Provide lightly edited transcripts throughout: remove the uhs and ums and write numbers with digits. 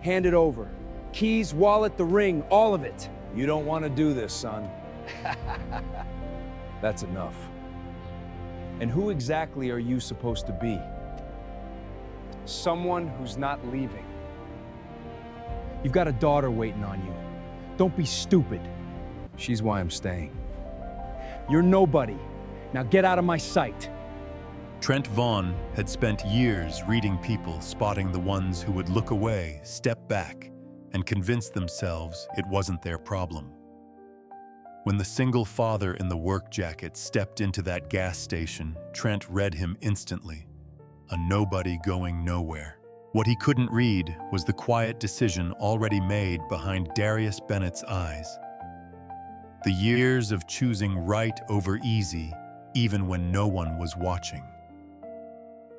Hand it over. Keys, wallet, the ring, all of it. You don't want to do this, son. That's enough. And who exactly are you supposed to be? Someone who's not leaving. You've got a daughter waiting on you. Don't be stupid. She's why I'm staying. You're nobody. Now get out of my sight. Trent Vaughn had spent years reading people, spotting the ones who would look away, step back, and convince themselves it wasn't their problem. When the single father in the work jacket stepped into that gas station, Trent read him instantly. A nobody going nowhere. What he couldn't read was the quiet decision already made behind Darius Bennett's eyes. The years of choosing right over easy, even when no one was watching.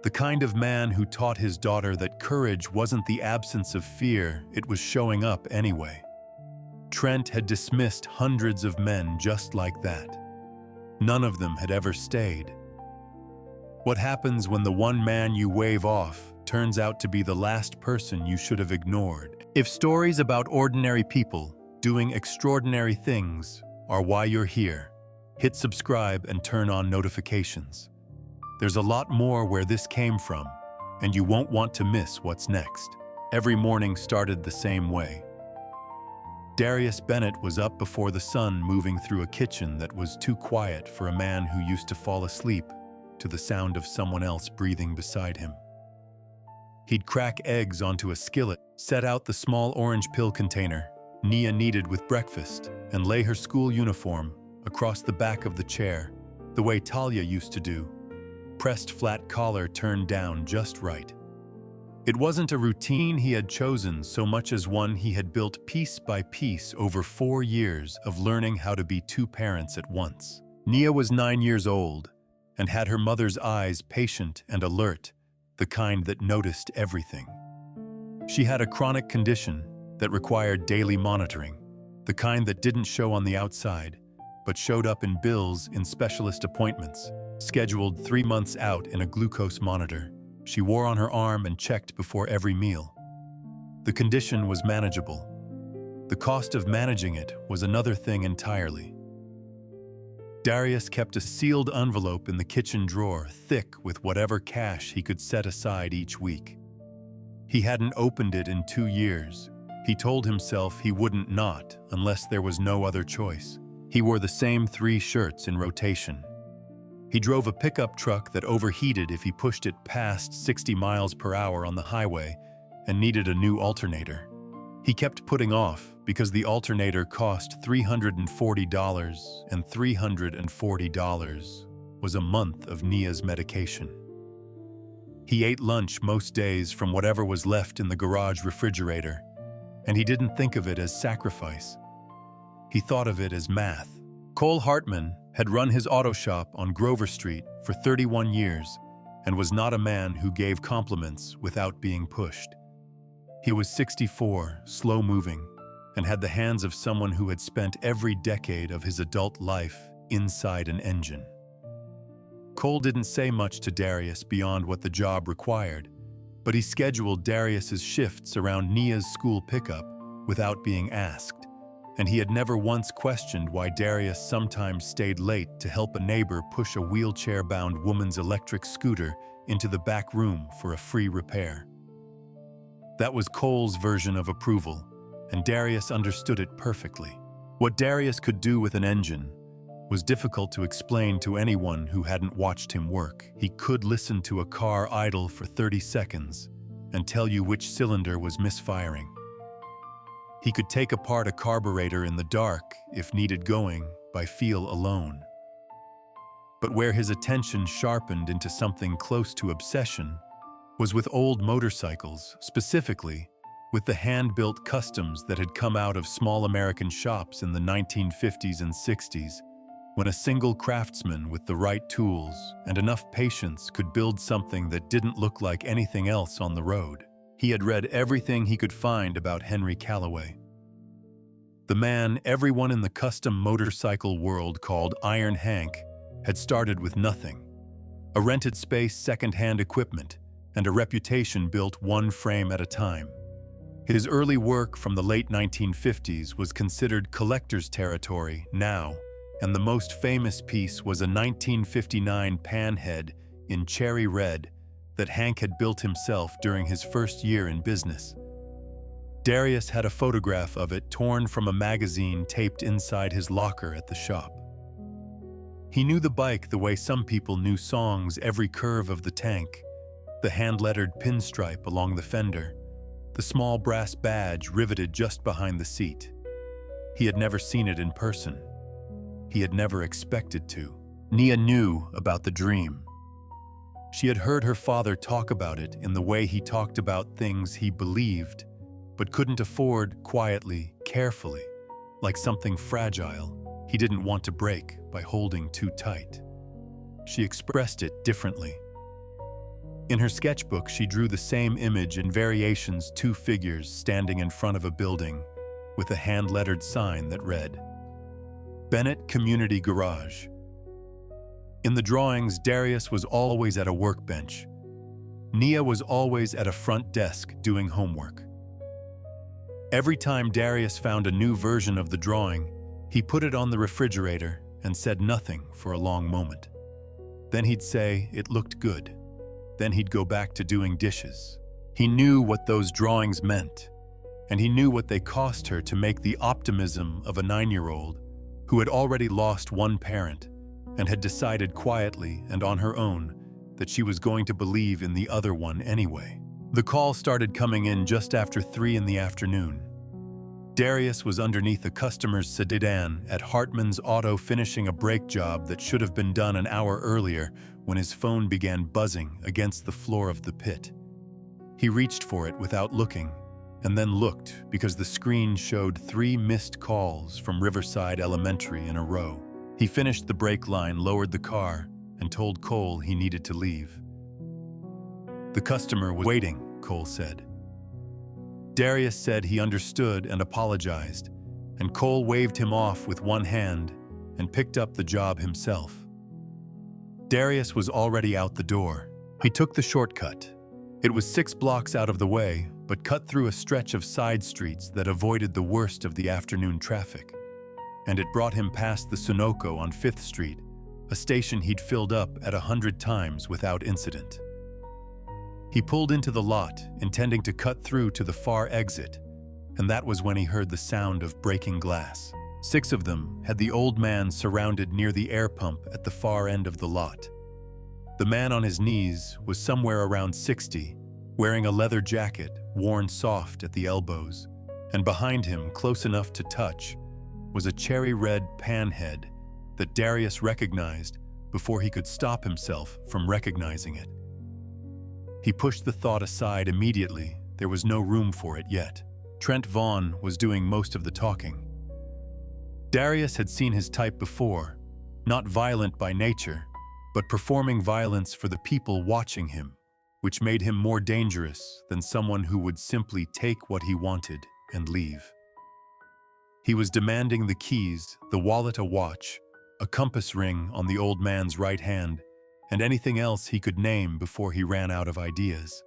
The kind of man who taught his daughter that courage wasn't the absence of fear, it was showing up anyway. Trent had dismissed hundreds of men just like that. None of them had ever stayed. What happens when the one man you wave off turns out to be the last person you should have ignored? If stories about ordinary people doing extraordinary things are why you're here, hit subscribe and turn on notifications. There's a lot more where this came from, and you won't want to miss what's next. Every morning started the same way. Darius Bennett was up before the sun, moving through a kitchen that was too quiet for a man who used to fall asleep to the sound of someone else breathing beside him. He'd crack eggs onto a skillet, set out the small orange pill container Nia needed with breakfast, and lay her school uniform across the back of the chair, the way Talia used to do. Pressed flat collar turned down just right. It wasn't a routine he had chosen so much as one he had built piece by piece over 4 years of learning how to be two parents at once. Nia was 9 years old and had her mother's eyes, patient and alert, the kind that noticed everything. She had a chronic condition that required daily monitoring, the kind that didn't show on the outside, but showed up in bills in specialist appointments, scheduled 3 months out in a glucose monitor she wore on her arm and checked before every meal. The condition was manageable. The cost of managing it was another thing entirely. Darius kept a sealed envelope in the kitchen drawer, thick with whatever cash he could set aside each week. He hadn't opened it in 2 years. He told himself he wouldn't not unless there was no other choice. He wore the same 3 shirts in rotation. He drove a pickup truck that overheated if he pushed it past 60 miles per hour on the highway and needed a new alternator. He kept putting off because the alternator cost $340, and $340 was a month of Nia's medication. He ate lunch most days from whatever was left in the garage refrigerator, and he didn't think of it as sacrifice. He thought of it as math. Cole Hartman had run his auto shop on Grover Street for 31 years and was not a man who gave compliments without being pushed. He was 64, slow-moving, and had the hands of someone who had spent every decade of his adult life inside an engine. Cole didn't say much to Darius beyond what the job required, but he scheduled Darius's shifts around Nia's school pickup without being asked, and he had never once questioned why Darius sometimes stayed late to help a neighbor push a wheelchair-bound woman's electric scooter into the back room for a free repair. That was Cole's version of approval, and Darius understood it perfectly. What Darius could do with an engine was difficult to explain to anyone who hadn't watched him work. He could listen to a car idle for 30 seconds and tell you which cylinder was misfiring. He could take apart a carburetor in the dark if needed going by feel alone. But where his attention sharpened into something close to obsession was with old motorcycles, specifically with the hand-built customs that had come out of small American shops in the 1950s and 60s, when a single craftsman with the right tools and enough patience could build something that didn't look like anything else on the road. He had read everything he could find about Henry Callaway. The man everyone in the custom motorcycle world called Iron Hank had started with nothing. A rented space, second-hand equipment, and a reputation built one frame at a time. His early work from the late 1950s was considered collector's territory now, and the most famous piece was a 1959 panhead in cherry red that Hank had built himself during his first year in business. Darius had a photograph of it torn from a magazine taped inside his locker at the shop. He knew the bike the way some people knew songs, every curve of the tank, the hand-lettered pinstripe along the fender, the small brass badge riveted just behind the seat. He had never seen it in person. He had never expected to. Nia knew about the dream. She had heard her father talk about it in the way he talked about things he believed, but couldn't afford quietly, carefully, like something fragile he didn't want to break by holding too tight. She expressed it differently. In her sketchbook, she drew the same image in variations, two figures standing in front of a building with a hand-lettered sign that read, Bennett Community Garage. In the drawings, Darius was always at a workbench. Nia was always at a front desk doing homework. Every time Darius found a new version of the drawing, he put it on the refrigerator and said nothing for a long moment. Then he'd say it looked good. Then he'd go back to doing dishes. He knew what those drawings meant, and he knew what they cost her to make the optimism of a 9-year-old who had already lost one parent and had decided quietly and on her own that she was going to believe in the other one anyway. The call started coming in just after 3 in the afternoon. Darius was underneath a customer's sedan at Hartman's Auto finishing a brake job that should have been done an hour earlier when his phone began buzzing against the floor of the pit. He reached for it without looking, and then looked because the screen showed 3 missed calls from Riverside Elementary in a row. He finished the brake line, lowered the car, and told Cole he needed to leave. The customer was waiting, Cole said. Darius said he understood and apologized, and Cole waved him off with one hand and picked up the job himself. Darius was already out the door. He took the shortcut. It was 6 blocks out of the way, but cut through a stretch of side streets that avoided the worst of the afternoon traffic. And it brought him past the Sunoco on 5th Street, a station he'd filled up at 100 times without incident. He pulled into the lot, intending to cut through to the far exit, and that was when he heard the sound of breaking glass. 6 of them had the old man surrounded near the air pump at the far end of the lot. The man on his knees was somewhere around 60, wearing a leather jacket worn soft at the elbows, and behind him, close enough to touch, was a cherry red panhead that Darius recognized before he could stop himself from recognizing it. He pushed the thought aside immediately. There was no room for it yet. Trent Vaughn was doing most of the talking. Darius had seen his type before, not violent by nature, but performing violence for the people watching him, which made him more dangerous than someone who would simply take what he wanted and leave. He was demanding the keys, the wallet, a watch, a compass ring on the old man's right hand, and anything else he could name before he ran out of ideas.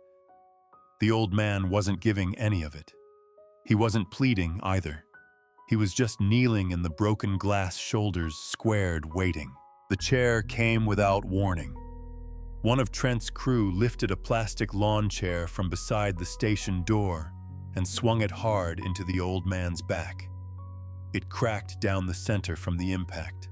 The old man wasn't giving any of it. He wasn't pleading either. He was just kneeling in the broken glass, shoulders squared, waiting. The chair came without warning. One of Trent's crew lifted a plastic lawn chair from beside the station door and swung it hard into the old man's back. It cracked down the center from the impact.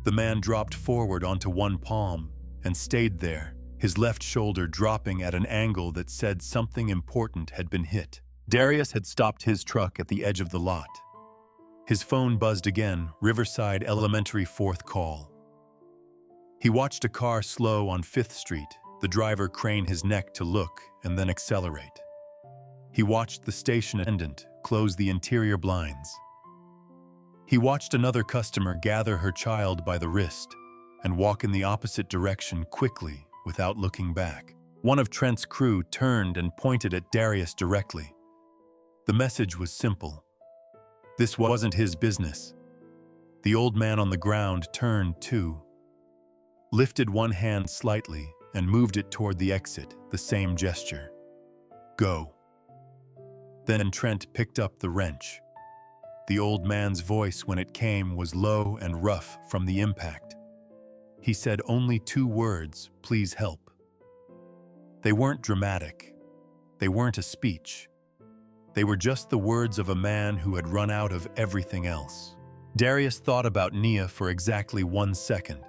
The man dropped forward onto one palm and stayed there, his left shoulder dropping at an angle that said something important had been hit. Darius had stopped his truck at the edge of the lot. His phone buzzed again, Riverside Elementary, 4th call. He watched a car slow on 5th Street, the driver crane his neck to look and then accelerate. He watched the station attendant close the interior blinds. He watched another customer gather her child by the wrist and walk in the opposite direction quickly without looking back. One of Trent's crew turned and pointed at Darius directly. The message was simple. This wasn't his business. The old man on the ground turned too, lifted one hand slightly and moved it toward the exit, the same gesture. Go. Then Trent picked up the wrench. The old man's voice, when it came, was low and rough from the impact. He said only 2 words, "Please help." They weren't dramatic. They weren't a speech. They were just the words of a man who had run out of everything else. Darius thought about Nia for exactly 1 second.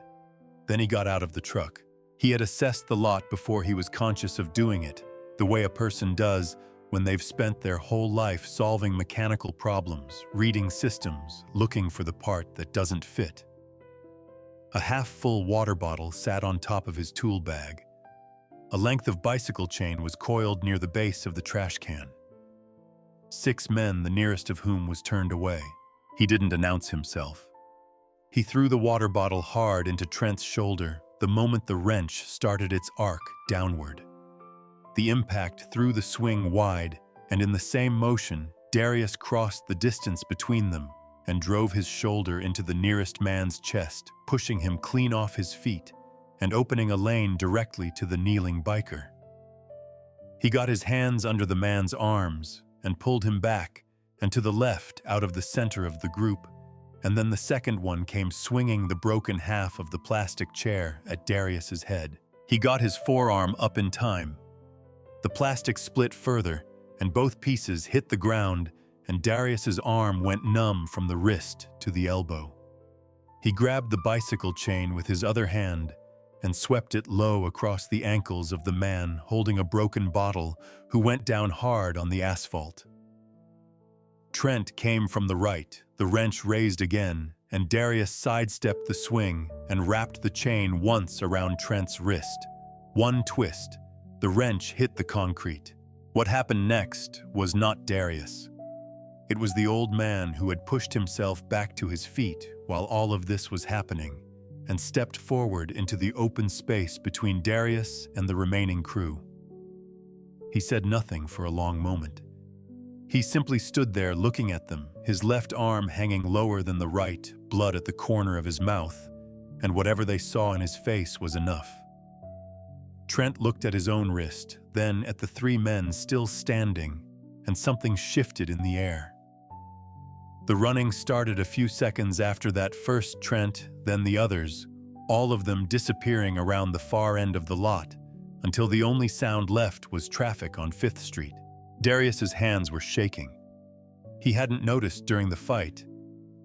Then he got out of the truck. He had assessed the lot before he was conscious of doing it, the way a person does when they've spent their whole life solving mechanical problems, reading systems, looking for the part that doesn't fit. A half-full water bottle sat on top of his tool bag. A length of bicycle chain was coiled near the base of the trash can. 6 men, the nearest of whom was turned away. He didn't announce himself. He threw the water bottle hard into Trent's shoulder the moment the wrench started its arc downward. The impact threw the swing wide, and in the same motion, Darius crossed the distance between them and drove his shoulder into the nearest man's chest, pushing him clean off his feet and opening a lane directly to the kneeling biker. He got his hands under the man's arms and pulled him back and to the left out of the center of the group, and then the second one came swinging the broken half of the plastic chair at Darius's head. He got his forearm up in time. The plastic split further, and both pieces hit the ground, and Darius's arm went numb from the wrist to the elbow. He grabbed the bicycle chain with his other hand and swept it low across the ankles of the man holding a broken bottle who went down hard on the asphalt. Trent came from the right, the wrench raised again, and Darius sidestepped the swing and wrapped the chain once around Trent's wrist. One twist. The wrench hit the concrete. What happened next was not Darius. It was the old man who had pushed himself back to his feet while all of this was happening and stepped forward into the open space between Darius and the remaining crew. He said nothing for a long moment. He simply stood there looking at them, his left arm hanging lower than the right, blood at the corner of his mouth, and whatever they saw in his face was enough. Trent looked at his own wrist, then at the 3 men still standing, and something shifted in the air. The running started a few seconds after that, first Trent, then the others, all of them disappearing around the far end of the lot, until the only sound left was traffic on 5th Street. Darius's hands were shaking. He hadn't noticed during the fight,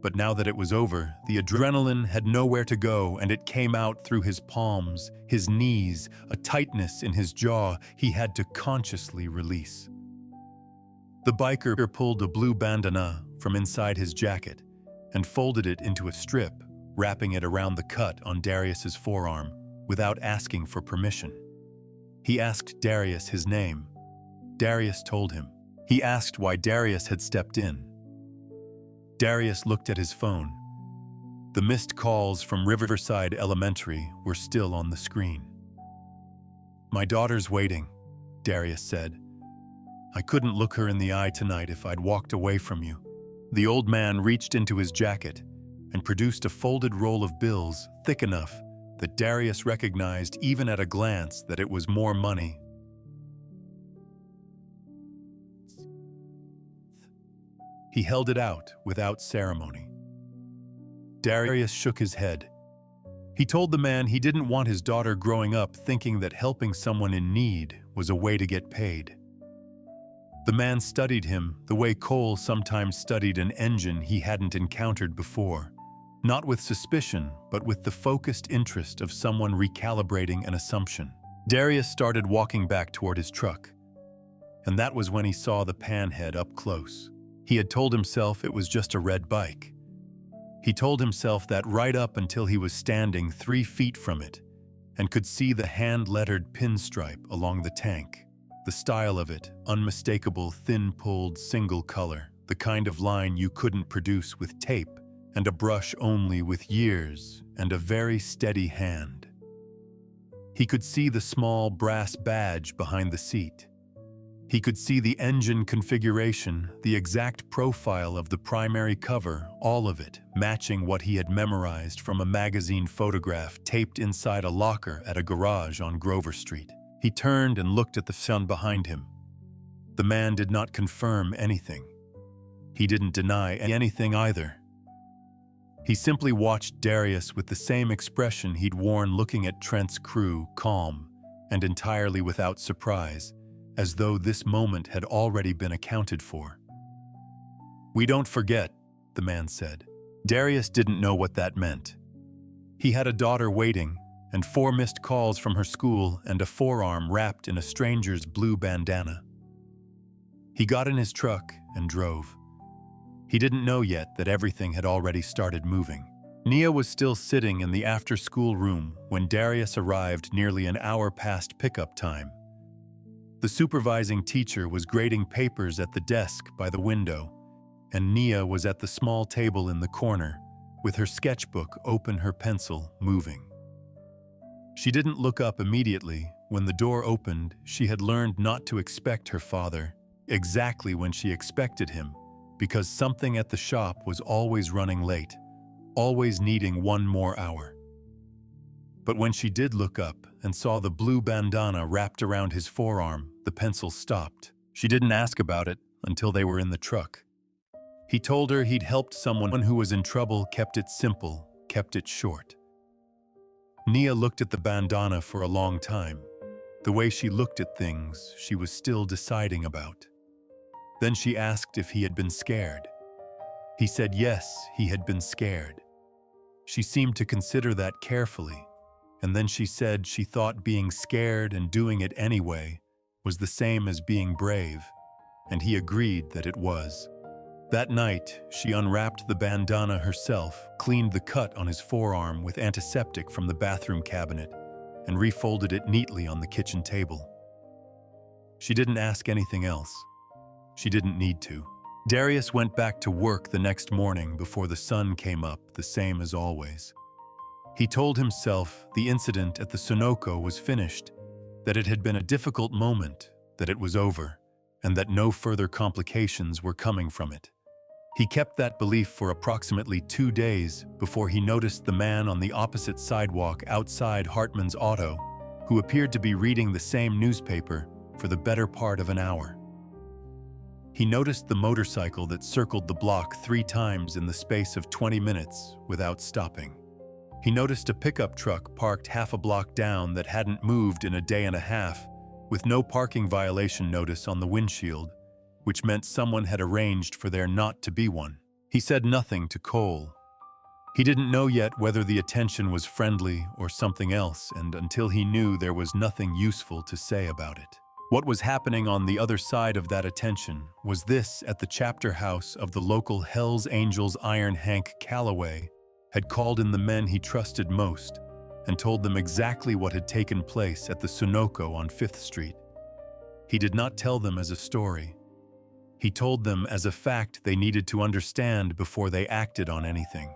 but now that it was over, the adrenaline had nowhere to go, and it came out through his palms, his knees, a tightness in his jaw he had to consciously release. The biker pulled a blue bandana from inside his jacket and folded it into a strip, wrapping it around the cut on Darius's forearm without asking for permission. He asked Darius his name. Darius told him. He asked why Darius had stepped in. Darius looked at his phone. The missed calls from Riverside Elementary were still on the screen. "My daughter's waiting," Darius said. "I couldn't look her in the eye tonight if I'd walked away from you." The old man reached into his jacket and produced a folded roll of bills thick enough that Darius recognized even at a glance that it was more money. He held it out without ceremony. Darius shook his head. He told the man he didn't want his daughter growing up thinking that helping someone in need was a way to get paid. The man studied him the way Cole sometimes studied an engine he hadn't encountered before, not with suspicion, but with the focused interest of someone recalibrating an assumption. Darius started walking back toward his truck, and that was when he saw the panhead up close. He had told himself it was just a red bike. He told himself that right up until he was standing 3 feet from it and could see the hand-lettered pinstripe along the tank. The style of it, unmistakable, thin-pulled, single color, the kind of line you couldn't produce with tape and a brush only with years and a very steady hand. He could see the small brass badge behind the seat. He could see the engine configuration, the exact profile of the primary cover, all of it matching what he had memorized from a magazine photograph taped inside a locker at a garage on Grover Street. He turned and looked at the sun behind him. The man did not confirm anything. He didn't deny anything either. He simply watched Darius with the same expression he'd worn looking at Trent's crew, calm and entirely without surprise, as though this moment had already been accounted for. "We don't forget," the man said. Darius didn't know what that meant. He had a daughter waiting, and 4 missed calls from her school and a forearm wrapped in a stranger's blue bandana. He got in his truck and drove. He didn't know yet that everything had already started moving. Nia was still sitting in the after-school room when Darius arrived nearly an hour past pickup time. The supervising teacher was grading papers at the desk by the window, and Nia was at the small table in the corner, with her sketchbook open, her pencil moving. She didn't look up immediately. When the door opened, she had learned not to expect her father exactly when she expected him, because something at the shop was always running late, always needing 1 more hour. But when she did look up and saw the blue bandana wrapped around his forearm, the pencil stopped. She didn't ask about it until they were in the truck. He told her he'd helped someone who was in trouble, kept it simple, kept it short. Nia looked at the bandana for a long time. The way she looked at things, she was still deciding about. Then she asked if he had been scared. He said yes, he had been scared. She seemed to consider that carefully, and then she said she thought being scared and doing it anyway was the same as being brave, and he agreed that it was. That night, she unwrapped the bandana herself, cleaned the cut on his forearm with antiseptic from the bathroom cabinet, and refolded it neatly on the kitchen table. She didn't ask anything else. She didn't need to. Darius went back to work the next morning before the sun came up, the same as always. He told himself the incident at the Sunoco was finished, that it had been a difficult moment, that it was over, and that no further complications were coming from it. He kept that belief for approximately 2 days before he noticed the man on the opposite sidewalk outside Hartman's auto, who appeared to be reading the same newspaper for the better part of an hour. He noticed the motorcycle that circled the block 3 times in the space of 20 minutes without stopping. He noticed a pickup truck parked half a block down that hadn't moved in a day and a half, with no parking violation notice on the windshield, which meant someone had arranged for there not to be one. He said nothing to Cole. He didn't know yet whether the attention was friendly or something else, and until he knew, there was nothing useful to say about it. What was happening on the other side of that attention was this: at the chapter house of the local Hells Angels, Iron Hank Calloway had called in the men he trusted most and told them exactly what had taken place at the Sunoco on 5th Street. He did not tell them as a story. He told them as a fact they needed to understand before they acted on anything.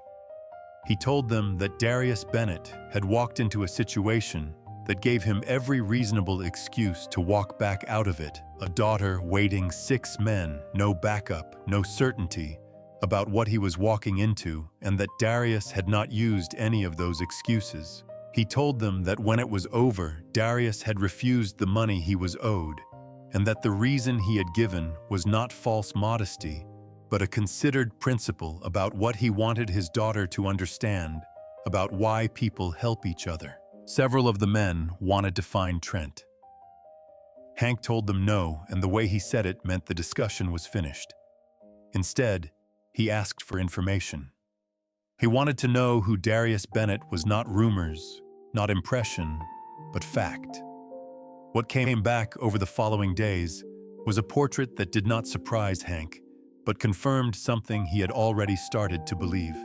He told them that Darius Bennett had walked into a situation that gave him every reasonable excuse to walk back out of it, a daughter waiting, 6 men, no backup, no certainty about what he was walking into, and that Darius had not used any of those excuses. He told them that when it was over, Darius had refused the money he was owed, and that the reason he had given was not false modesty, but a considered principle about what he wanted his daughter to understand, about why people help each other. Several of the men wanted to find Trent. Hank told them no, and the way he said it meant the discussion was finished. Instead, he asked for information. He wanted to know who Darius Bennett was, not rumors, not impression, but fact. What came back over the following days was a portrait that did not surprise Hank, but confirmed something he had already started to believe.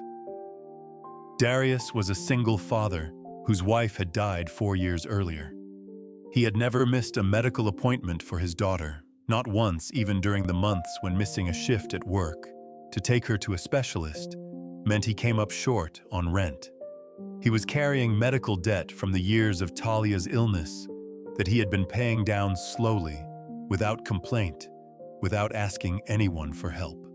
Darius was a single father whose wife had died 4 years earlier. He had never missed a medical appointment for his daughter, not once, even during the months when missing a shift at work to take her to a specialist meant he came up short on rent. He was carrying medical debt from the years of Talia's illness that he had been paying down slowly, without complaint, without asking anyone for help.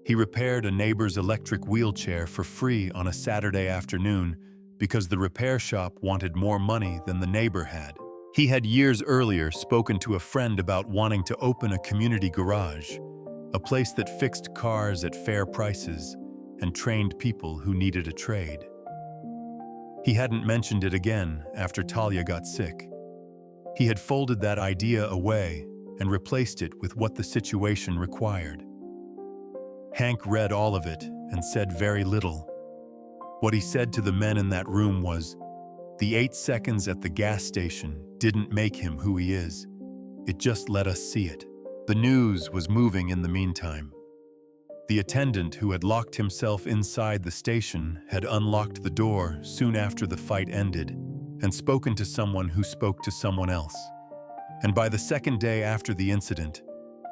He repaired a neighbor's electric wheelchair for free on a Saturday afternoon because the repair shop wanted more money than the neighbor had. He had years earlier spoken to a friend about wanting to open a community garage, a place that fixed cars at fair prices and trained people who needed a trade. He hadn't mentioned it again after Talia got sick. He had folded that idea away and replaced it with what the situation required. Hank read all of it and said very little. What he said to the men in that room was, "The 8 seconds at the gas station didn't make him who he is. It just let us see it." The news was moving in the meantime. The attendant who had locked himself inside the station had unlocked the door soon after the fight ended and spoken to someone who spoke to someone else. And by the second day after the incident,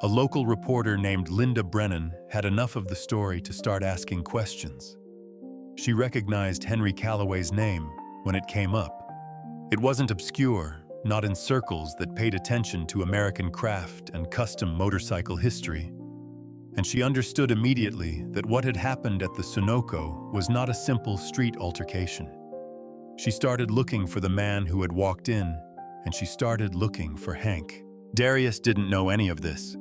a local reporter named Linda Brennan had enough of the story to start asking questions. She recognized Henry Calloway's name when it came up. It wasn't obscure, not in circles that paid attention to American craft and custom motorcycle history. And she understood immediately that what had happened at the Sunoco was not a simple street altercation. She started looking for the man who had walked in, and she started looking for Hank. Darius didn't know any of this.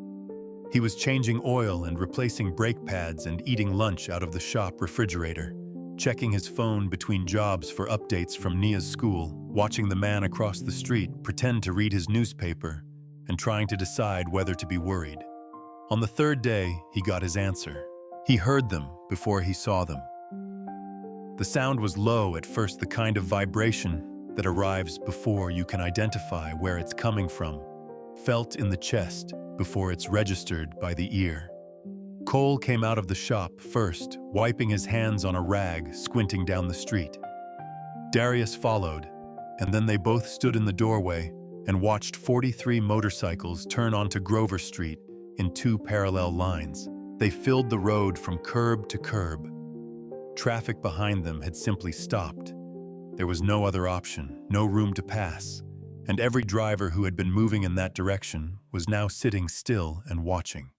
He was changing oil and replacing brake pads and eating lunch out of the shop refrigerator, checking his phone between jobs for updates from Nia's school, watching the man across the street pretend to read his newspaper, and trying to decide whether to be worried. On the third day, he got his answer. He heard them before he saw them. The sound was low at first, the kind of vibration that arrives before you can identify where it's coming from, felt in the chest before it's registered by the ear. Cole came out of the shop first, wiping his hands on a rag, squinting down the street. Darius followed, and then they both stood in the doorway and watched 43 motorcycles turn onto Grover Street in 2 parallel lines. They filled the road from curb to curb. Traffic behind them had simply stopped. There was no other option, no room to pass, and every driver who had been moving in that direction was now sitting still and watching.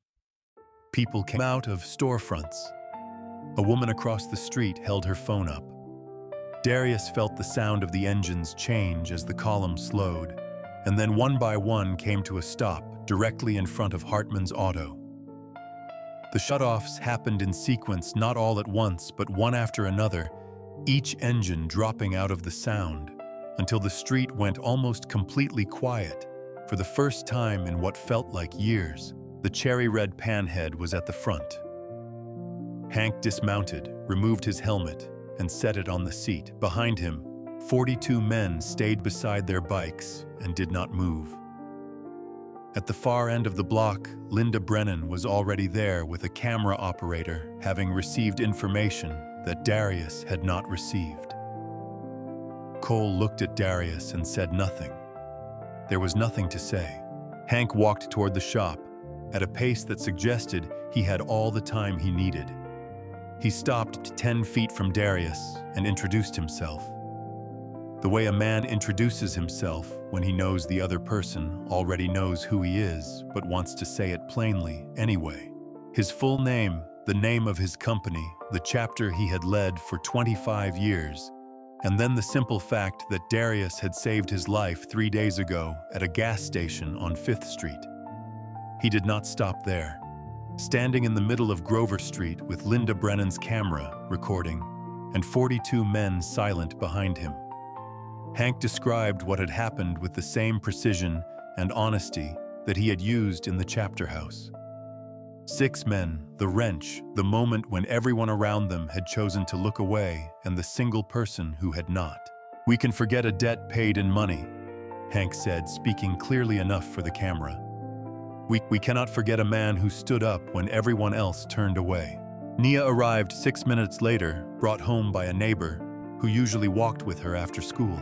People came out of storefronts. A woman across the street held her phone up. Darius felt the sound of the engines change as the column slowed, and then one by one came to a stop directly in front of Hartman's auto. The shutoffs happened in sequence, not all at once, but one after another, each engine dropping out of the sound, until the street went almost completely quiet. For the first time in what felt like years, the cherry-red panhead was at the front. Hank dismounted, removed his helmet, and set it on the seat. Behind him, 42 men stayed beside their bikes and did not move. At the far end of the block, Linda Brennan was already there with a camera operator, having received information that Darius had not received. Cole looked at Darius and said nothing. There was nothing to say. Hank walked toward the shop, at a pace that suggested he had all the time he needed. He stopped 10 feet from Darius and introduced himself. The way a man introduces himself when he knows the other person already knows who he is, but wants to say it plainly anyway. His full name, the name of his company, the chapter he had led for 25 years, and then the simple fact that Darius had saved his life 3 days ago at a gas station on 5th Street. He did not stop there. Standing in the middle of Grover Street with Linda Brennan's camera recording and 42 men silent behind him, Hank described what had happened with the same precision and honesty that he had used in the chapter house. 6 men, the wrench, the moment when everyone around them had chosen to look away, and the single person who had not. "We can forget a debt paid in money," Hank said, speaking clearly enough for the camera. We cannot forget a man who stood up when everyone else turned away." Nia arrived 6 minutes later, brought home by a neighbor who usually walked with her after school.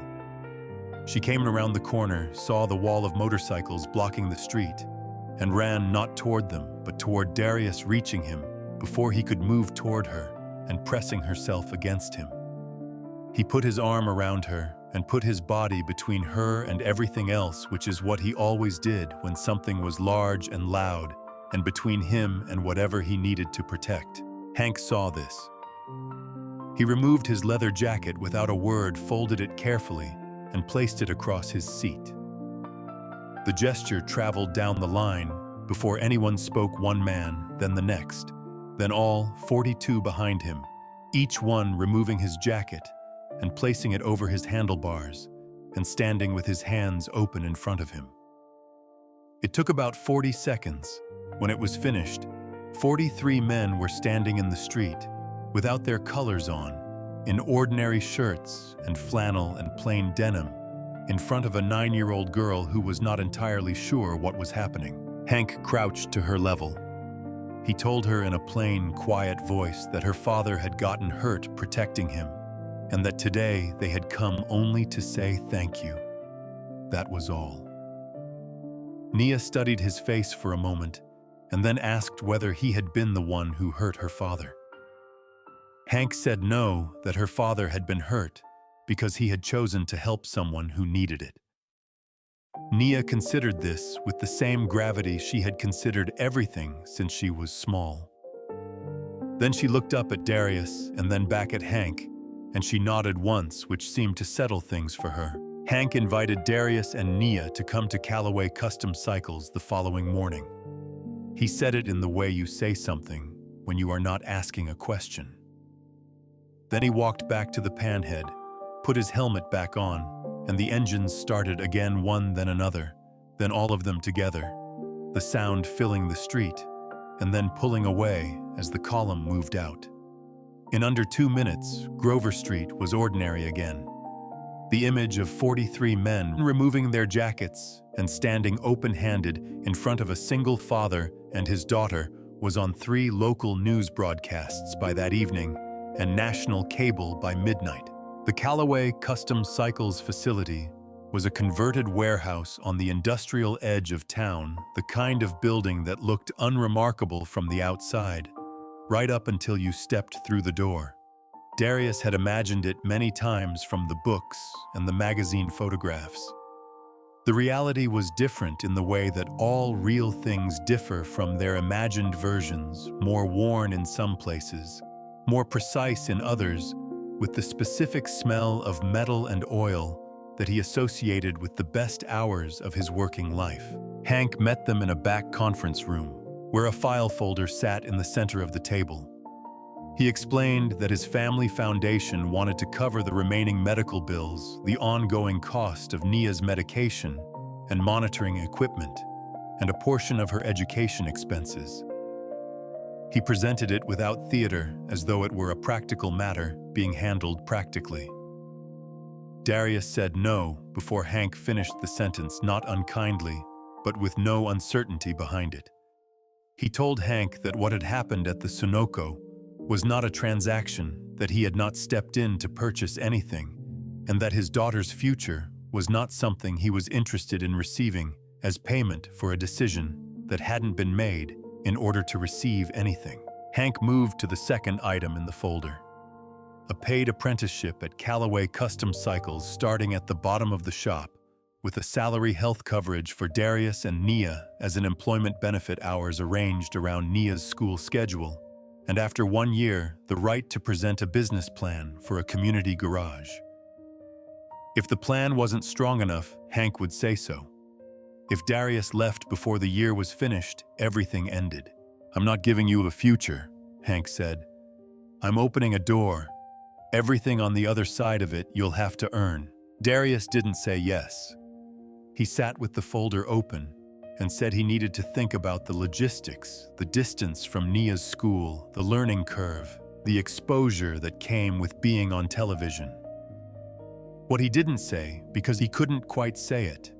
She came around the corner, saw the wall of motorcycles blocking the street, and ran not toward them, but toward Darius, reaching him before he could move toward her and pressing herself against him. He put his arm around her and put his body between her and everything else, which is what he always did when something was large and loud, and between him and whatever he needed to protect. Hank saw this. He removed his leather jacket without a word, folded it carefully, and placed it across his seat. The gesture traveled down the line. Before anyone spoke, one man, then the next, then all 42 behind him, each one removing his jacket and placing it over his handlebars and standing with his hands open in front of him. It took about 40 seconds. When it was finished, 43 men were standing in the street, without their colors on, in ordinary shirts and flannel and plain denim, in front of a 9-year-old girl who was not entirely sure what was happening. Hank crouched to her level. He told her in a plain, quiet voice that her father had gotten hurt protecting him, and that today they had come only to say thank you. That was all. Nia studied his face for a moment, and then asked whether he had been the one who hurt her father. Hank said no, that her father had been hurt because he had chosen to help someone who needed it. Nia considered this with the same gravity she had considered everything since she was small. Then she looked up at Darius and then back at Hank, and she nodded once, which seemed to settle things for her. Hank invited Darius and Nia to come to Callaway Custom Cycles the following morning. He said it in the way you say something when you are not asking a question. Then he walked back to the panhead, put his helmet back on, and the engines started again, one then another, then all of them together, the sound filling the street, and then pulling away as the column moved out. In under 2 minutes, Grover Street was ordinary again. The image of 43 men removing their jackets and standing open-handed in front of a single father and his daughter was on 3 local news broadcasts by that evening and national cable by midnight. The Callaway Custom Cycles facility was a converted warehouse on the industrial edge of town, the kind of building that looked unremarkable from the outside, right up until you stepped through the door. Darius had imagined it many times from the books and the magazine photographs. The reality was different in the way that all real things differ from their imagined versions, more worn in some places, more precise in others, with the specific smell of metal and oil that he associated with the best hours of his working life. Hank met them in a back conference room, where a file folder sat in the center of the table. He explained that his family foundation wanted to cover the remaining medical bills, the ongoing cost of Nia's medication and monitoring equipment, and a portion of her education expenses. He presented it without theater, as though it were a practical matter being handled practically. Darius said no before Hank finished the sentence, not unkindly, but with no uncertainty behind it. He told Hank that what had happened at the Sunoco was not a transaction, that he had not stepped in to purchase anything, and that his daughter's future was not something he was interested in receiving as payment for a decision that hadn't been made in order to receive anything. Hank moved to the second item in the folder. A paid apprenticeship at Callaway Custom Cycles starting at the bottom of the shop, with a salary health coverage for Darius and Nia as an employment benefit hours arranged around Nia's school schedule, and after 1 year, the right to present a business plan for a community garage. If the plan wasn't strong enough, Hank would say so. If Darius left before the year was finished, everything ended. "I'm not giving you a future," Hank said. "I'm opening a door. Everything on the other side of it you'll have to earn." Darius didn't say yes. He sat with the folder open and said he needed to think about the logistics, the distance from Nia's school, the learning curve, the exposure that came with being on television. What he didn't say, because he couldn't quite say it,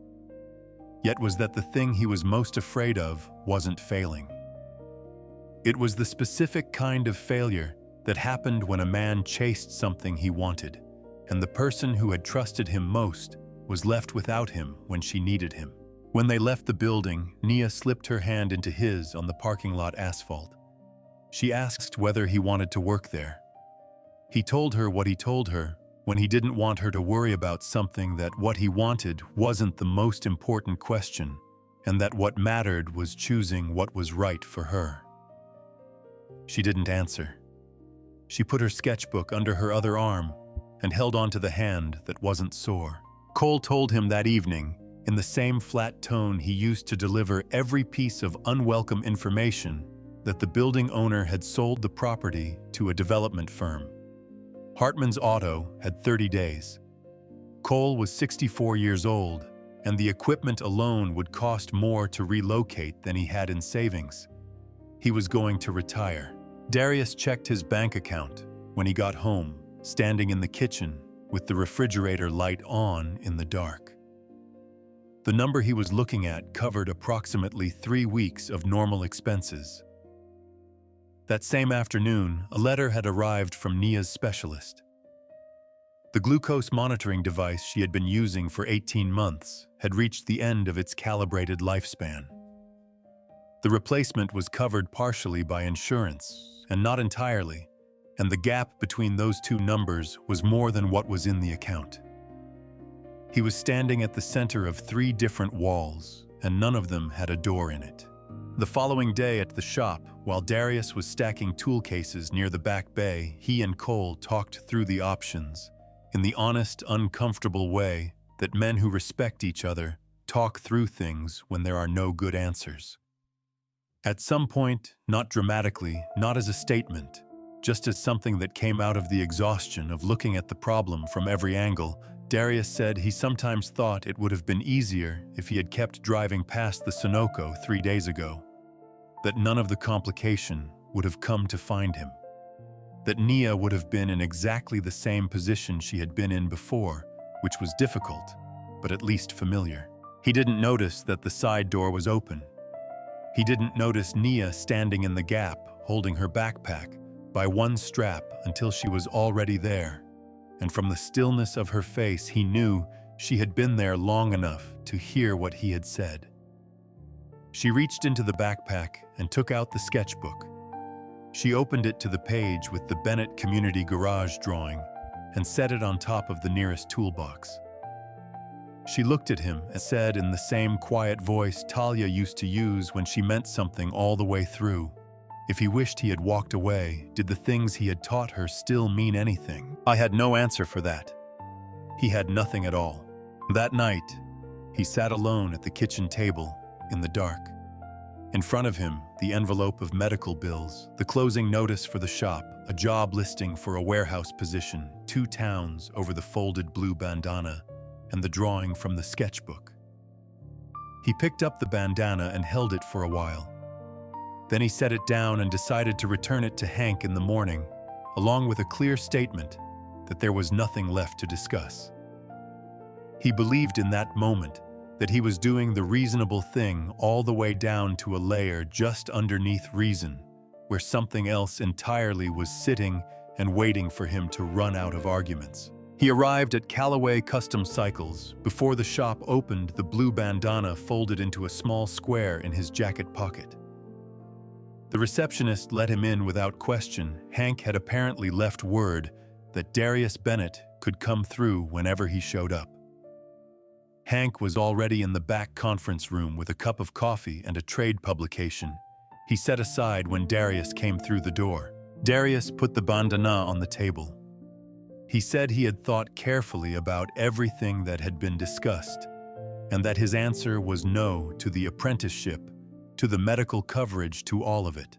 yet was that the thing he was most afraid of wasn't failing. It was the specific kind of failure that happened when a man chased something he wanted, and the person who had trusted him most was left without him when she needed him. When they left the building, Nia slipped her hand into his on the parking lot asphalt. She asked whether he wanted to work there. He told her what he told her when he didn't want her to worry about something, that what he wanted wasn't the most important question, and that what mattered was choosing what was right for her. She didn't answer. She put her sketchbook under her other arm and held on to the hand that wasn't sore. Cole told him that evening in the same flat tone he used to deliver every piece of unwelcome information, that the building owner had sold the property to a development firm. Hartman's auto had 30 days. Cole was 64 years old, and the equipment alone would cost more to relocate than he had in savings. He was going to retire. Darius checked his bank account when he got home, standing in the kitchen with the refrigerator light on in the dark. The number he was looking at covered approximately 3 weeks of normal expenses. That same afternoon, a letter had arrived from Nia's specialist. The glucose monitoring device she had been using for 18 months had reached the end of its calibrated lifespan. The replacement was covered partially by insurance, and not entirely, and the gap between those two numbers was more than what was in the account. He was standing at the center of 3 different walls, and none of them had a door in it. The following day at the shop, while Darius was stacking tool cases near the back bay, he and Cole talked through the options in the honest, uncomfortable way that men who respect each other talk through things when there are no good answers. At some point, not dramatically, not as a statement, just as something that came out of the exhaustion of looking at the problem from every angle, Darius said he sometimes thought it would have been easier if he had kept driving past the Sunoco 3 days ago, that none of the complication would have come to find him, that Nia would have been in exactly the same position she had been in before, which was difficult, but at least familiar. He didn't notice that the side door was open. He didn't notice Nia standing in the gap, holding her backpack by one strap until she was already there, and from the stillness of her face he knew she had been there long enough to hear what he had said. She reached into the backpack and took out the sketchbook. She opened it to the page with the Bennett Community Garage drawing and set it on top of the nearest toolbox. She looked at him and said in the same quiet voice Talia used to use when she meant something all the way through. If he wished he had walked away, did the things he had taught her still mean anything? I had no answer for that. He had nothing at all. That night, he sat alone at the kitchen table in the dark. In front of him, the envelope of medical bills, the closing notice for the shop, a job listing for a warehouse position, 2 towns over the folded blue bandana, and the drawing from the sketchbook. He picked up the bandana and held it for a while. Then he set it down and decided to return it to Hank in the morning, along with a clear statement that there was nothing left to discuss. He believed in that moment that he was doing the reasonable thing all the way down to a layer just underneath reason, where something else entirely was sitting and waiting for him to run out of arguments. He arrived at Callaway Custom Cycles before the shop opened, the blue bandana folded into a small square in his jacket pocket. The receptionist let him in without question. Hank had apparently left word that Darius Bennett could come through whenever he showed up. Hank was already in the back conference room with a cup of coffee and a trade publication he set aside when Darius came through the door. Darius put the bandana on the table. He said he had thought carefully about everything that had been discussed, and that his answer was no to the apprenticeship, to the medical coverage, to all of it.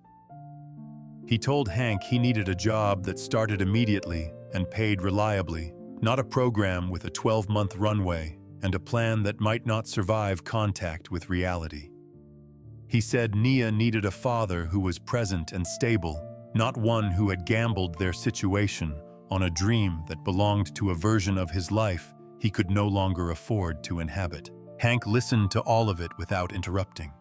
He told Hank he needed a job that started immediately and paid reliably, not a program with a 12-month runway and a plan that might not survive contact with reality. He said Nia needed a father who was present and stable, not one who had gambled their situation on a dream that belonged to a version of his life he could no longer afford to inhabit. Hank listened to all of it without interrupting.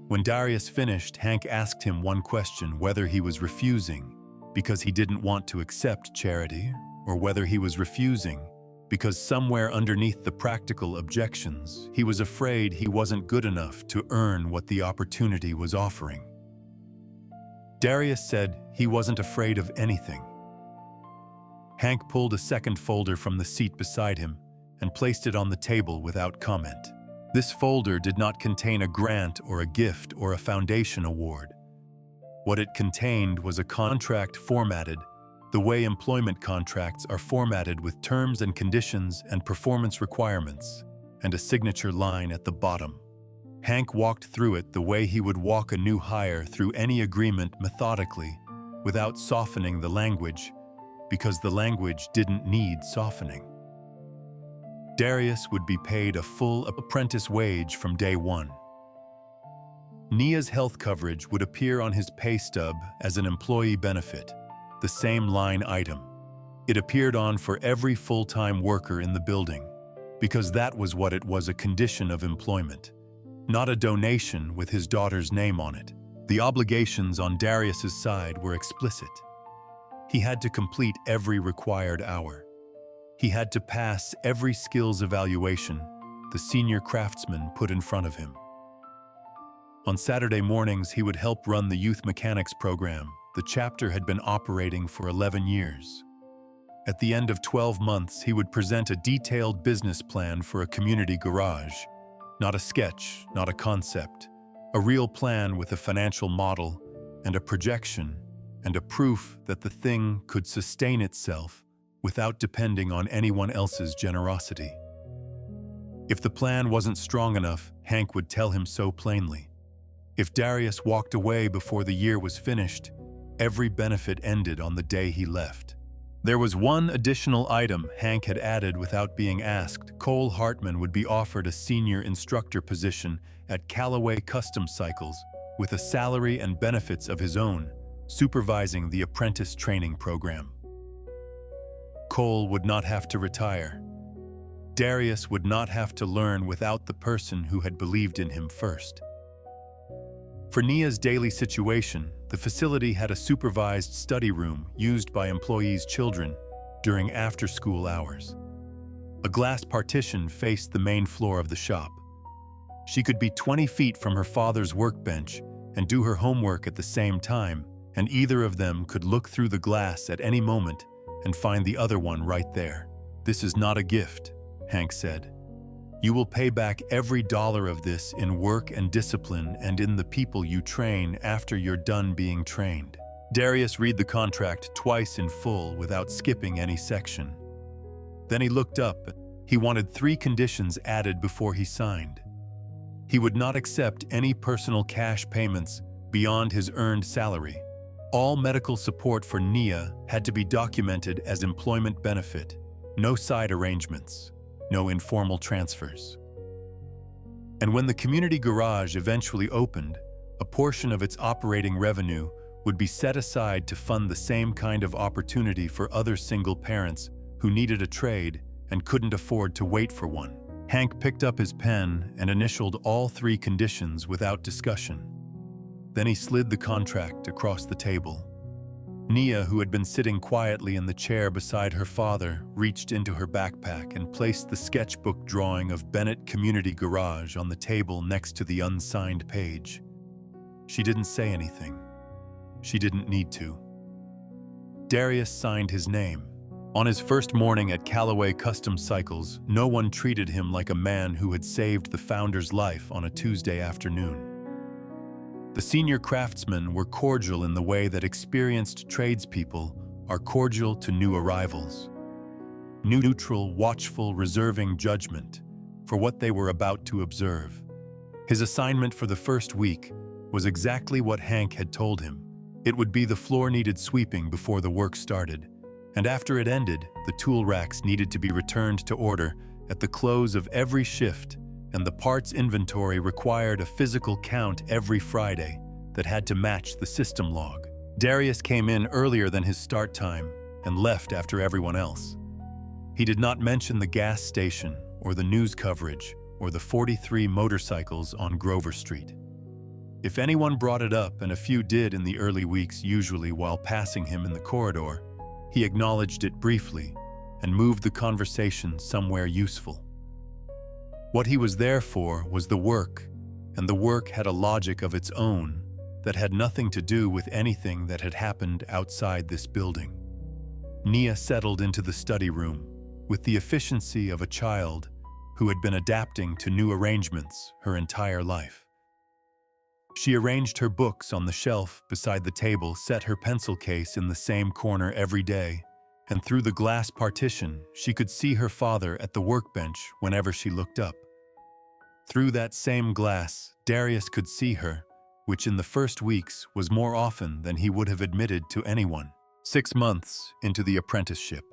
When Darius finished, Hank asked him one question: whether he was refusing because he didn't want to accept charity, or whether he was refusing because somewhere underneath the practical objections, he was afraid he wasn't good enough to earn what the opportunity was offering. Darius said he wasn't afraid of anything. Hank pulled a second folder from the seat beside him and placed it on the table without comment. This folder did not contain a grant or a gift or a foundation award. What it contained was a contract formatted the way employment contracts are formatted, with terms and conditions and performance requirements, and a signature line at the bottom. Hank walked through it the way he would walk a new hire through any agreement methodically, without softening the language, because the language didn't need softening. Darius would be paid a full apprentice wage from day one. Nia's health coverage would appear on his pay stub as an employee benefit, the same line item. It appeared on for every full-time worker in the building, because that was what it was, a condition of employment, not a donation with his daughter's name on it. The obligations on Darius's side were explicit. He had to complete every required hour. He had to pass every skills evaluation the senior craftsman put in front of him. On Saturday mornings, he would help run the youth mechanics program. The chapter had been operating for 11 years. At the end of 12 months, he would present a detailed business plan for a community garage. Not a sketch, not a concept. A real plan with a financial model and a projection and a proof that the thing could sustain itself without depending on anyone else's generosity. If the plan wasn't strong enough, Hank would tell him so plainly. If Darius walked away before the year was finished, every benefit ended on the day he left. There was one additional item Hank had added without being asked. Cole Hartman would be offered a senior instructor position at Callaway Custom Cycles with a salary and benefits of his own, supervising the apprentice training program. Cole would not have to retire. Darius would not have to learn without the person who had believed in him first. For Nia's daily situation, the facility had a supervised study room used by employees' children during after-school hours. A glass partition faced the main floor of the shop. She could be 20 feet from her father's workbench and do her homework at the same time, and either of them could look through the glass at any moment and find the other one right there. "This is not a gift," Hank said. "You will pay back every dollar of this in work and discipline and in the people you train after you're done being trained." Darius read the contract twice in full without skipping any section. Then he looked up. He wanted 3 conditions added before he signed. He would not accept any personal cash payments beyond his earned salary. All medical support for Nia had to be documented as employment benefit. No side arrangements. No informal transfers. And when the community garage eventually opened, a portion of its operating revenue would be set aside to fund the same kind of opportunity for other single parents who needed a trade and couldn't afford to wait for one. Hank picked up his pen and initialed all 3 conditions without discussion. Then he slid the contract across the table. Nia, who had been sitting quietly in the chair beside her father, reached into her backpack and placed the sketchbook drawing of Bennett Community Garage on the table next to the unsigned page. She didn't say anything. She didn't need to. Darius signed his name. On his first morning at Callaway Custom Cycles, no one treated him like a man who had saved the founder's life on a Tuesday afternoon. The senior craftsmen were cordial in the way that experienced tradespeople are cordial to new arrivals. Neutral, watchful, reserving judgment for what they were about to observe. His assignment for the first week was exactly what Hank had told him. It would be the floor needed sweeping before the work started, and after it ended, the tool racks needed to be returned to order at the close of every shift, and the parts inventory required a physical count every Friday that had to match the system log. Darius came in earlier than his start time and left after everyone else. He did not mention the gas station or the news coverage or the 43 motorcycles on Grover Street. If anyone brought it up, and a few did in the early weeks, usually while passing him in the corridor, he acknowledged it briefly and moved the conversation somewhere useful. What he was there for was the work, and the work had a logic of its own that had nothing to do with anything that had happened outside this building. Nia settled into the study room with the efficiency of a child who had been adapting to new arrangements her entire life. She arranged her books on the shelf beside the table, set her pencil case in the same corner every day, and through the glass partition, she could see her father at the workbench whenever she looked up. Through that same glass, Darius could see her, which in the first weeks was more often than he would have admitted to anyone. 6 months into the apprenticeship,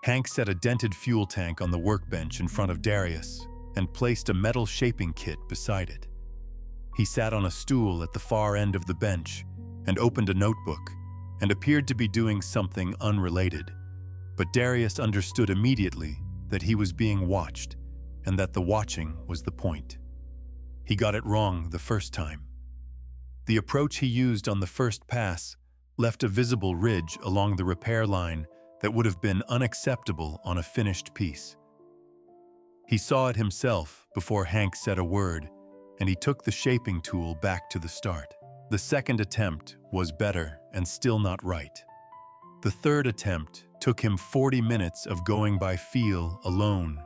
Hank set a dented fuel tank on the workbench in front of Darius and placed a metal shaping kit beside it. He sat on a stool at the far end of the bench and opened a notebook and appeared to be doing something unrelated. But Darius understood immediately that he was being watched and that the watching was the point. He got it wrong the first time. The approach he used on the first pass left a visible ridge along the repair line that would have been unacceptable on a finished piece. He saw it himself before Hank said a word, and he took the shaping tool back to the start. The second attempt was better and still not right. The third attempt took him 40 minutes of going by feel alone,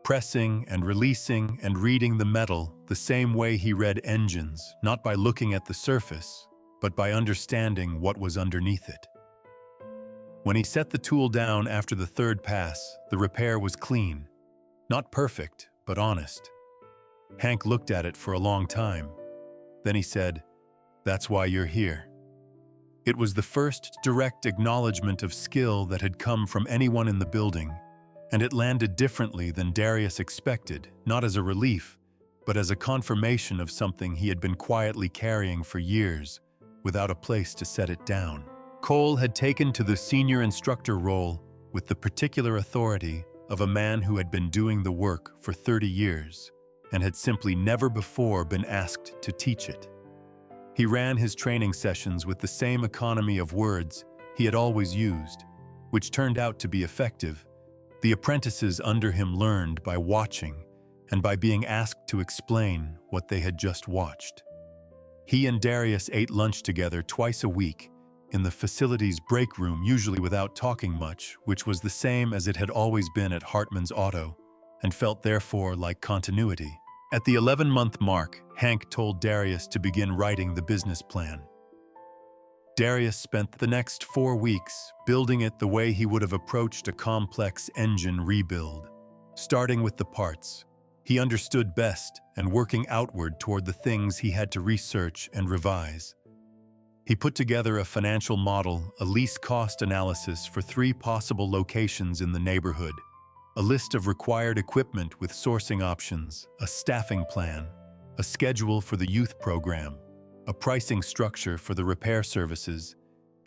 pressing and releasing and reading the metal the same way he read engines, not by looking at the surface, but by understanding what was underneath it. When he set the tool down after the third pass, the repair was clean. Not perfect, but honest. Hank looked at it for a long time. Then he said, "That's why you're here." It was the first direct acknowledgement of skill that had come from anyone in the building, and it landed differently than Darius expected, not as a relief, but as a confirmation of something he had been quietly carrying for years, without a place to set it down. Cole had taken to the senior instructor role with the particular authority of a man who had been doing the work for 30 years and had simply never before been asked to teach it. He ran his training sessions with the same economy of words he had always used, which turned out to be effective. The apprentices under him learned by watching and by being asked to explain what they had just watched. He and Darius ate lunch together twice a week in the facility's break room, usually without talking much, which was the same as it had always been at Hartman's Auto, and felt therefore like continuity. At the 11-month mark, Hank told Darius to begin writing the business plan. Darius spent the next 4 weeks building it the way he would have approached a complex engine rebuild. Starting with the parts he understood best and working outward toward the things he had to research and revise. He put together a financial model, a lease cost analysis for 3 possible locations in the neighborhood, a list of required equipment with sourcing options, a staffing plan, a schedule for the youth program, a pricing structure for the repair services,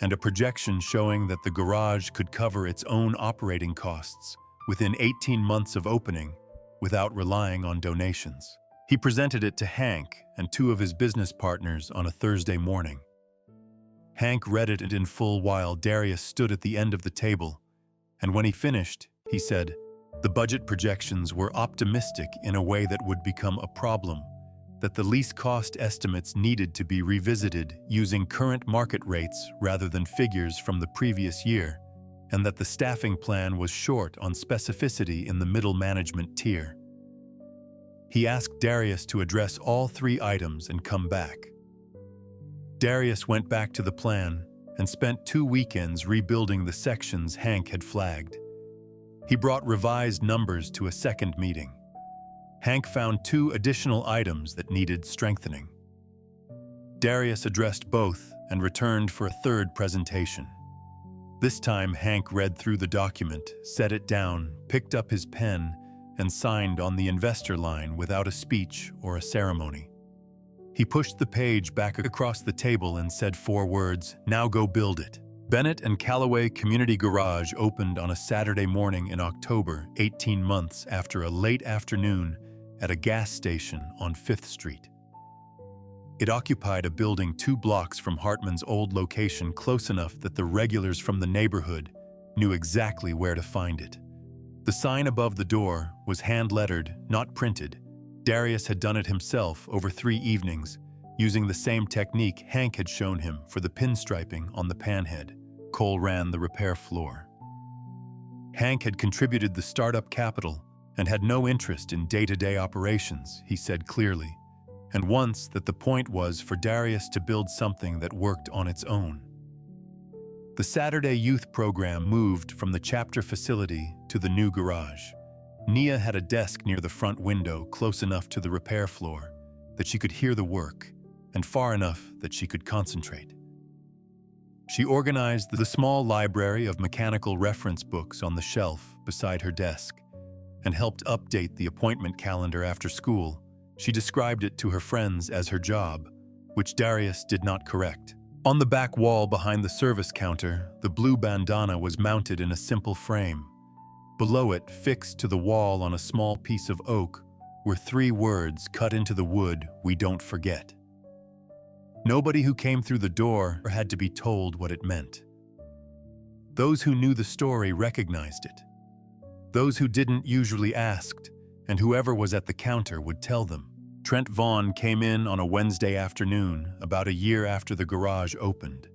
and a projection showing that the garage could cover its own operating costs within 18 months of opening without relying on donations. He presented it to Hank and 2 of his business partners on a Thursday morning. Hank read it in full while Darius stood at the end of the table, and when he finished, he said, the budget projections were optimistic in a way that would become a problem, that the lease cost estimates needed to be revisited using current market rates rather than figures from the previous year, and that the staffing plan was short on specificity in the middle management tier. He asked Darius to address all 3 items and come back. Darius went back to the plan and spent 2 weekends rebuilding the sections Hank had flagged. He brought revised numbers to a second meeting. Hank found 2 additional items that needed strengthening. Darius addressed both and returned for a third presentation. This time, Hank read through the document, set it down, picked up his pen, and signed on the investor line without a speech or a ceremony. He pushed the page back across the table and said 4 words, "Now go build it." Bennett and Callaway Community Garage opened on a Saturday morning in October, 18 months after a late afternoon at a gas station on 5th Street. It occupied a building 2 blocks from Hartman's old location, close enough that the regulars from the neighborhood knew exactly where to find it. The sign above the door was hand-lettered, not printed. Darius had done it himself over 3 evenings, using the same technique Hank had shown him for the pinstriping on the panhead. Cole ran the repair floor. Hank had contributed the startup capital and had no interest in day-to-day operations, he said clearly, and once that the point was for Darius to build something that worked on its own. The Saturday youth program moved from the chapter facility to the new garage. Nia had a desk near the front window close enough to the repair floor that she could hear the work and far enough that she could concentrate. She organized the small library of mechanical reference books on the shelf beside her desk and helped update the appointment calendar after school. She described it to her friends as her job, which Darius did not correct. On the back wall behind the service counter, the blue bandana was mounted in a simple frame. Below it, fixed to the wall on a small piece of oak, were 3 words cut into the wood: "We don't forget." Nobody who came through the door had to be told what it meant. Those who knew the story recognized it. Those who didn't usually asked, and whoever was at the counter would tell them. Trent Vaughn came in on a Wednesday afternoon, about a year after the garage opened.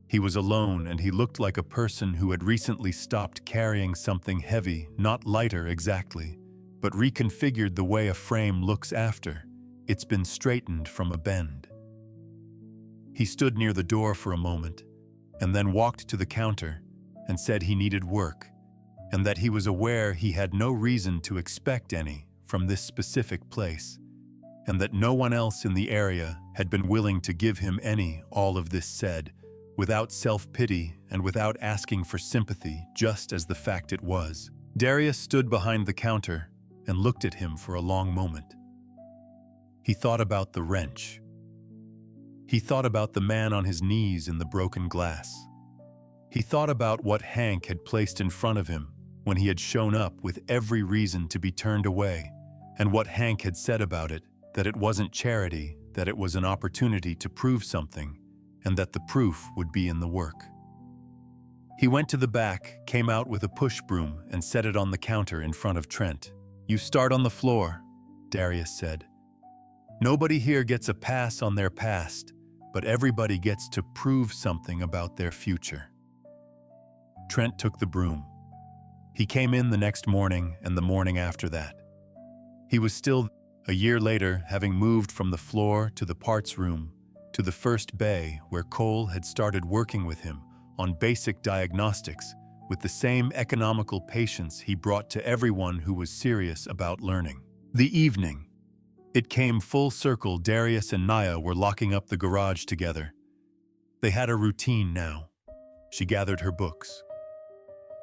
He was alone, and he looked like a person who had recently stopped carrying something heavy, not lighter exactly, but reconfigured the way a frame looks after it's been straightened from a bend. He stood near the door for a moment, and then walked to the counter and said he needed work, and that he was aware he had no reason to expect any from this specific place, and that no one else in the area had been willing to give him any. All of this said, without self-pity and without asking for sympathy, just as the fact it was. Darius stood behind the counter and looked at him for a long moment. He thought about the wrench. He thought about the man on his knees in the broken glass. He thought about what Hank had placed in front of him when he had shown up with every reason to be turned away, and what Hank had said about it, that it wasn't charity, that it was an opportunity to prove something, and that the proof would be in the work. He went to the back, came out with a push broom, and set it on the counter in front of Trent. "You start on the floor," Darius said. "Nobody here gets a pass on their past, but everybody gets to prove something about their future." Trent took the broom. He came in the next morning and the morning after that. He was still, a year later, having moved from the floor to the parts room to the first bay where Cole had started working with him on basic diagnostics with the same economical patience he brought to everyone who was serious about learning. The evening. It came full circle. Darius and Nia were locking up the garage together. They had a routine now. She gathered her books.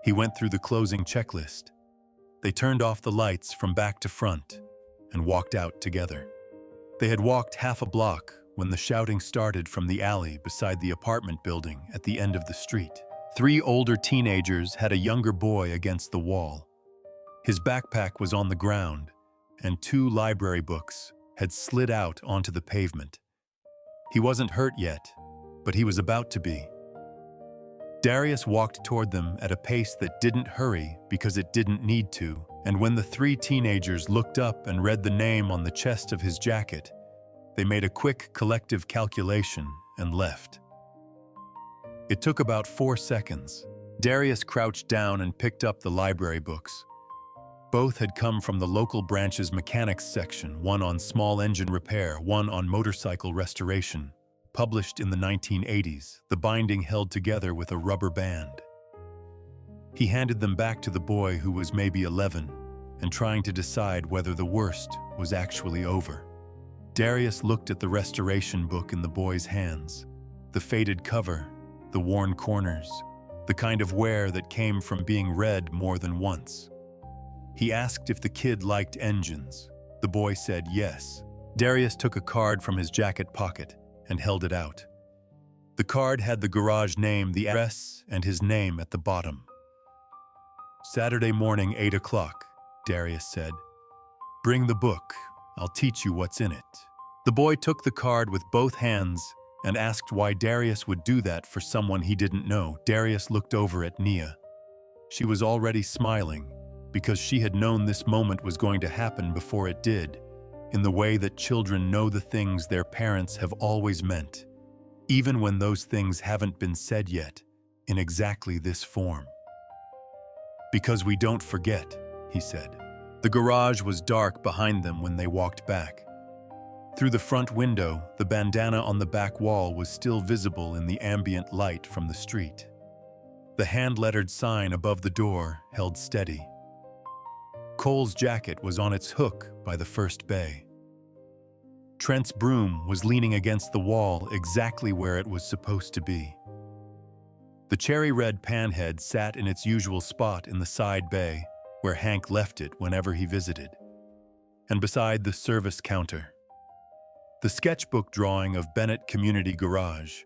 He went through the closing checklist. They turned off the lights from back to front and walked out together. They had walked half a block when the shouting started from the alley beside the apartment building at the end of the street. 3 older teenagers had a younger boy against the wall. His backpack was on the ground, and 2 library books had slid out onto the pavement. He wasn't hurt yet, but he was about to be. Darius walked toward them at a pace that didn't hurry because it didn't need to, and when the 3 teenagers looked up and read the name on the chest of his jacket, they made a quick collective calculation and left. It took about 4 seconds. Darius crouched down and picked up the library books. Both had come from the local branch's mechanics section, one on small engine repair, one on motorcycle restoration. Published in the 1980s, the binding held together with a rubber band. He handed them back to the boy, who was maybe 11, and trying to decide whether the worst was actually over. Darius looked at the restoration book in the boy's hands, the faded cover, the worn corners, the kind of wear that came from being read more than once. He asked if the kid liked engines. The boy said yes. Darius took a card from his jacket pocket and held it out. The card had the garage name, the address, and his name at the bottom. "Saturday morning, 8 o'clock, Darius said. "Bring the book. I'll teach you what's in it." The boy took the card with both hands and asked why Darius would do that for someone he didn't know. Darius looked over at Nia. She was already smiling because she had known this moment was going to happen before it did, in the way that children know the things their parents have always meant, even when those things haven't been said yet, in exactly this form. "Because we don't forget," he said. The garage was dark behind them when they walked back. Through the front window, the bandana on the back wall was still visible in the ambient light from the street. The hand-lettered sign above the door held steady. Cole's jacket was on its hook by the first bay. Trent's broom was leaning against the wall exactly where it was supposed to be. The cherry-red panhead sat in its usual spot in the side bay, where Hank left it whenever he visited, and beside the service counter. The sketchbook drawing of Bennett Community Garage,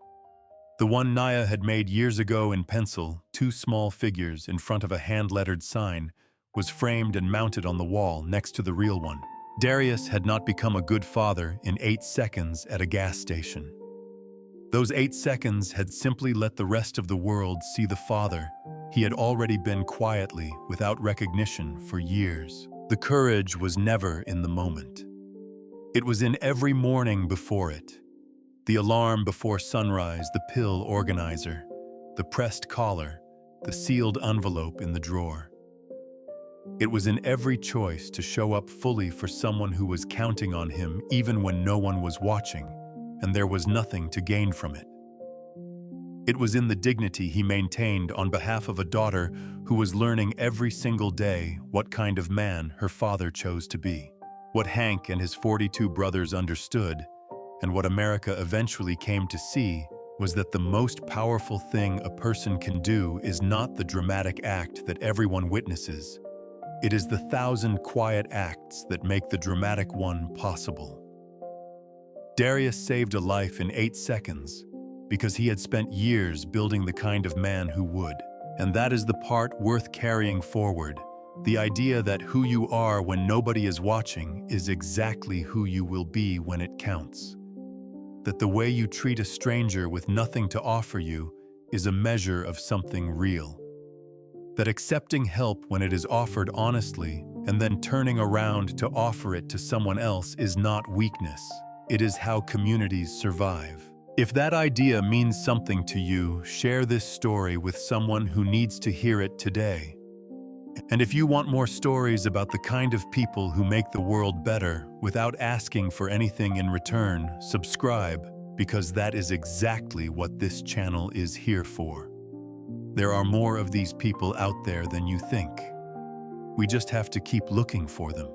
the one Naya had made years ago in pencil, two small figures in front of a hand-lettered sign, was framed and mounted on the wall next to the real one. Darius had not become a good father in 8 seconds at a gas station. Those 8 seconds had simply let the rest of the world see the father he had already been quietly, without recognition, for years. The courage was never in the moment. It was in every morning before it. The alarm before sunrise, the pill organizer, the pressed collar, the sealed envelope in the drawer. It was in every choice to show up fully for someone who was counting on him even when no one was watching, and there was nothing to gain from it. It was in the dignity he maintained on behalf of a daughter who was learning every single day what kind of man her father chose to be. What Hank and his 42 brothers understood, and what America eventually came to see, was that the most powerful thing a person can do is not the dramatic act that everyone witnesses. It is the 1,000 quiet acts that make the dramatic one possible. Darius saved a life in 8 seconds because he had spent years building the kind of man who would. And that is the part worth carrying forward, the idea that who you are when nobody is watching is exactly who you will be when it counts. That the way you treat a stranger with nothing to offer you is a measure of something real. That accepting help when it is offered honestly and then turning around to offer it to someone else is not weakness. It is how communities survive. If that idea means something to you, share this story with someone who needs to hear it today. And if you want more stories about the kind of people who make the world better without asking for anything in return, subscribe, because that is exactly what this channel is here for. There are more of these people out there than you think. We just have to keep looking for them.